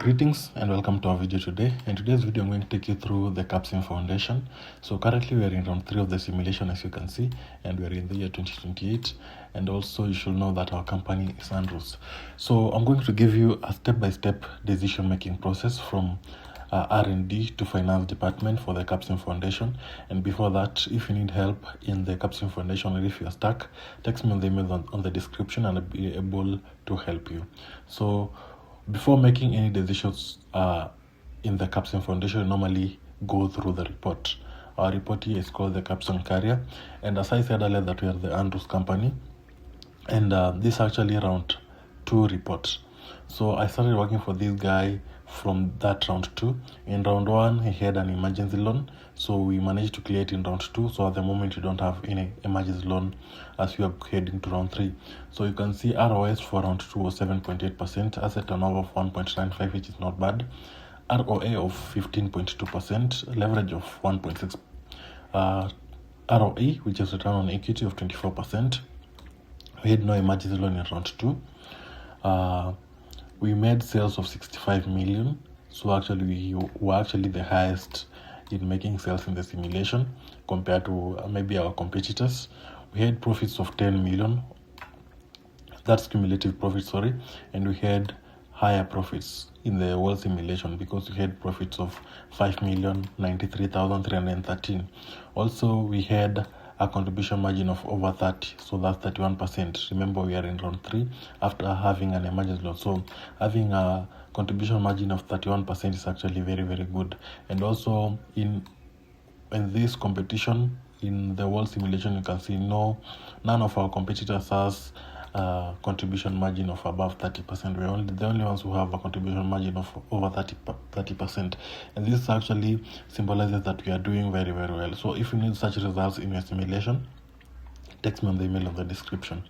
Greetings and welcome to our video today. In today's video, I'm going to take you through the Capsim Foundation. So currently we are in round 3 of the simulation, as you can see, and we are in the year 2028. And also you should know that our company is Andrews. So I'm going to give you a step-by-step decision-making process from R&D to finance department for the Capsim Foundation. And before that, if you need help in the Capsim Foundation or if you're stuck, text me on the email on the description and I'll be able to help you. So before making any decisions in the Capsim Foundation, you normally go through the report. Our report here is called the Capsim Carrier, and as I said earlier that we are the Andrews company, and this is actually round 2 report. So I started working for this guy from that round 2. In round 1 he had an emergency loan, so we managed to clear it in round 2. So at the moment you don't have any emergency loan as we are heading to round 3. So you can see ROS for round 2 was 7.8%, asset turnover of 1.95, which is not bad, ROA of 15.2%, leverage of 1.6, ROE, which is return on equity, of 24%. We had no emergency loan in round 2. We made sales of 65 million. So actually we were actually the highest in making sales in the simulation compared to maybe our competitors. We had profits of 10 million. That's cumulative profit, sorry. And we had higher profits in the whole simulation because we had profits of 5,093,313. Also, we had a contribution margin of over 30, so that's 31%. Remember, we are in round 3 after having an emergency loan, so having a contribution margin of 31% is actually very, very good. And also in this competition, in the world simulation, you can see none of our competitors has contribution margin of above 30%. We're the only ones who have a contribution margin of over 30%. And this actually symbolizes that we are doing very, very well. So if you need such results in your simulation, text me on the email in the description.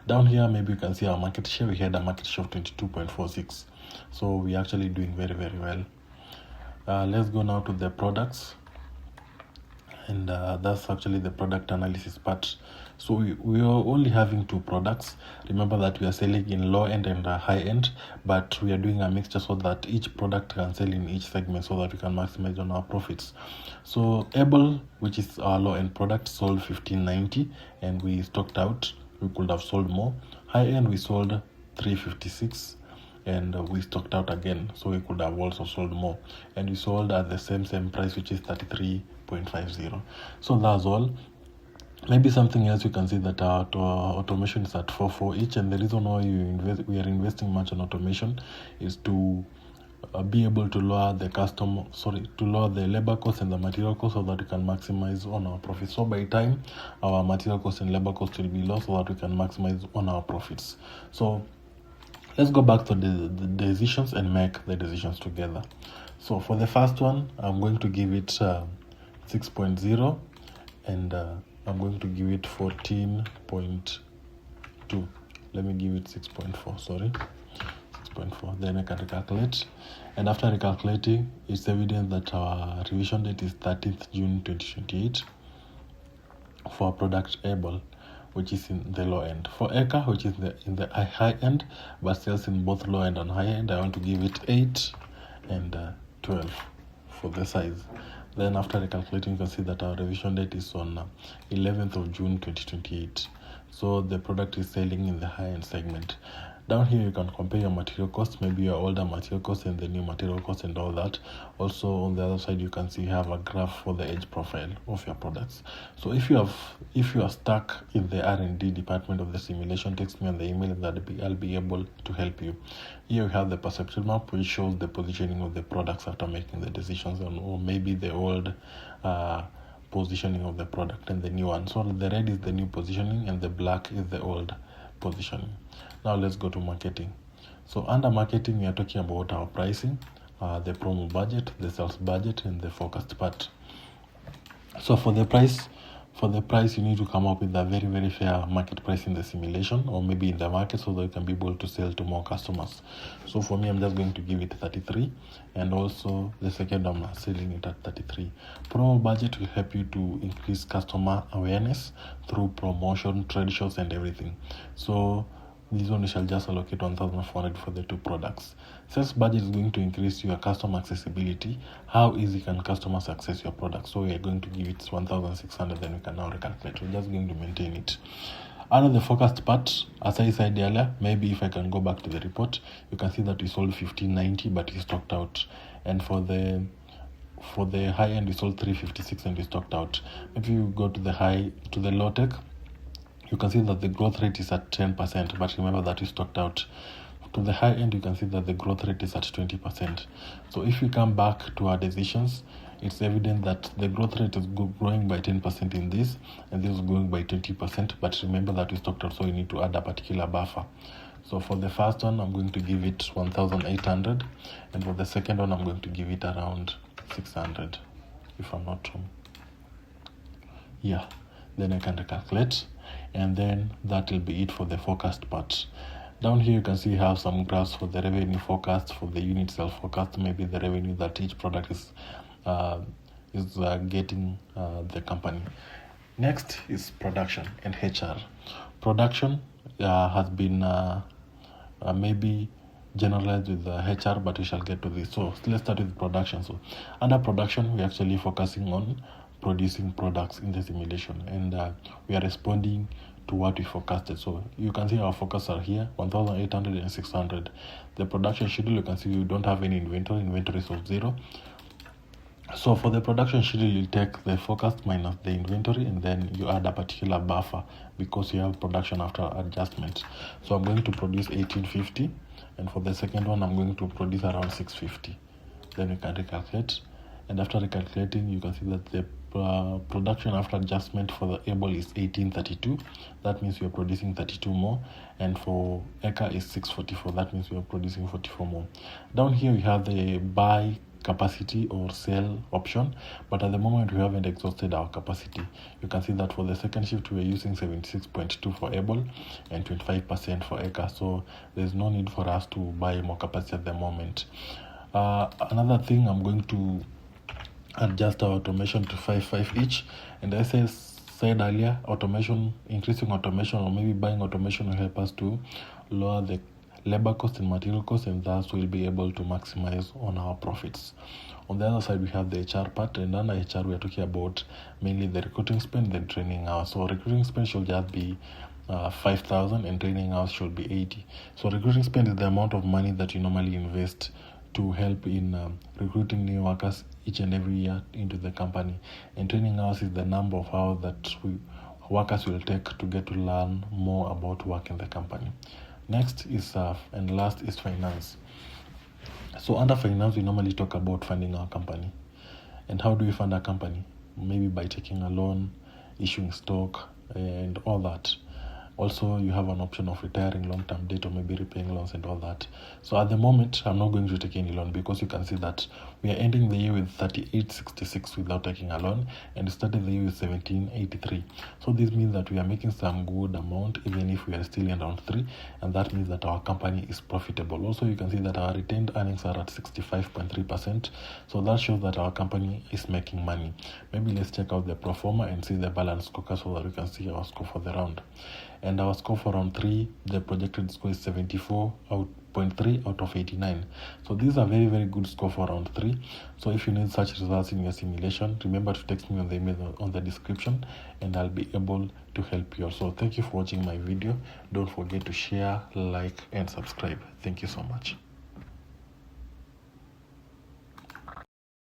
Down here, maybe you can see our market share. We had a market share of 22.46. So we're actually doing very, very well. Let's go now to the products. And that's actually the product analysis part. So we are only having 2 products. Remember that we are selling in low end and high end, but we are doing a mixture so that each product can sell in each segment so that we can maximize on our profits. So Able, which is our low end product, sold 1590 and we stocked out. We could have sold more. High end we sold 356 and we stocked out again, so we could have also sold more, and we sold at the same price, which is 33.50. So that's all. Maybe something else, you can see that our automation is at 4 each, and the reason why we are investing much on automation is to be able to lower the labor cost and the material cost so that we can maximize on our profits. So by time our material cost and labor cost will be low so that we can maximize on our profits. So let's go back to the decisions and make the decisions together. So for the first one, I'm going to give it 6.0 and I'm going to give it 14.2. Let me give it 6.4, sorry. 6.4. Then I can recalculate. And after recalculating, it's evident that our revision date is 13th June 2028 for product Able, which is in the low end. For Eka, which is in the high end, but sells in both low end and high end, I want to give it 8 and 12 for the size. Then after recalculating, you can see that our revision date is on 11th of June 2028. So the product is selling in the high end segment. Down here you can compare your material costs, maybe your older material costs and the new material costs and all that. Also on the other side you can see you have a graph for the age profile of your products. So if you are stuck in the R&D department of the simulation, text me on the email and I'll be able to help you. Here we have the perception map, which shows the positioning of the products after making the decisions or maybe the old positioning of the product and the new one. So the red is the new positioning and the black is the old positioning. Now let's go to marketing. So under marketing, we are talking about our pricing, the promo budget, the sales budget, and the forecast part. So for the price, you need to come up with a very, very fair market price in the simulation or maybe in the market so that you can be able to sell to more customers. So for me, I'm just going to give it 33, and also the second I'm selling it at 33. Promo budget will help you to increase customer awareness through promotion, trade shows, and everything. So this one we shall just allocate 1,400 for the two products. Sales budget is going to increase your customer accessibility. How easy can customers access your product? So we are going to give it 1,600, then we can now recalculate. We're just going to maintain it. Under the forecast part, as I said earlier, maybe if I can go back to the report, you can see that we sold 1590, but we stocked out. And for the high end, we sold 356 and we stocked out. If you go to the low tech, you can see that the growth rate is at 10%, but remember that we stocked out. To the high end, you can see that the growth rate is at 20%. So if we come back to our decisions, it's evident that the growth rate is growing by 10% in this, and this is growing by 20%, but remember that we stocked out, so we need to add a particular buffer. So for the first one, I'm going to give it 1,800, and for the second one, I'm going to give it around 600, if I'm not wrong. Yeah, then I can recalculate, and then that will be it for the forecast part. Down here you can see have some graphs for the revenue forecast, for the unit sales forecast, maybe the revenue that each product is getting the company. Next is production and HR. Production has been maybe generalized with HR, but we shall get to this. So let's start with production. So under production, we're actually focusing on producing products in the simulation, and we are responding to what we forecasted. So you can see our forecasts are here, 1,800 and 600. The production schedule, you can see we don't have any inventory is of 0. So for the production schedule, you take the forecast minus the inventory, and then you add a particular buffer because you have production after adjustment. So I'm going to produce 1850, and for the second one, I'm going to produce around 650. Then you can recalculate, and after recalculating, you can see that the production after adjustment for the able is 1832. That means we are producing 32 more, and for Eka is 644. That means we are producing 44 more. Down here we have the buy capacity or sell option, but at the moment we haven't exhausted our capacity. You can see that for the second shift we are using 76.2 for able and 25% for Eka, so there's no need for us to buy more capacity at the moment. Another thing, I'm going to adjust our automation to 5 each, and as I said earlier, increasing automation or maybe buying automation will help us to lower the labor cost and material cost, and thus we'll be able to maximize on our profits. On the other side, we have the HR part, and under HR we are talking about mainly the recruiting spend and training hours. So recruiting spend should just be 5,000 and training hours should be 80. So recruiting spend is the amount of money that you normally invest to help in recruiting new workers each and every year into the company, and training hours is the number of hours that workers will take to get to learn more about work in the company. Next is and last is finance. So under finance, we normally talk about funding our company. And how do we fund our company? Maybe by taking a loan, issuing stock, and all that. Also, you have an option of retiring long-term debt or maybe repaying loans and all that. So at the moment, I'm not going to take any loan because you can see that we are ending the year with 3866 without taking a loan, and started the year with 1783. So this means that we are making some good amount even if we are still in round 3, and that means that our company is profitable. Also, you can see that our retained earnings are at 65.3%. So that shows that our company is making money. Maybe let's check out the pro forma and see the balance scorecard so that we can see our score for the round. And our score for round 3, the projected score is 74.3 out of 89. So these are very, very good score for round 3. So if you need such results in your simulation, remember to text me on the email on the description, and I'll be able to help you. So thank you for watching my video. Don't forget to share, like, and subscribe. Thank you so much.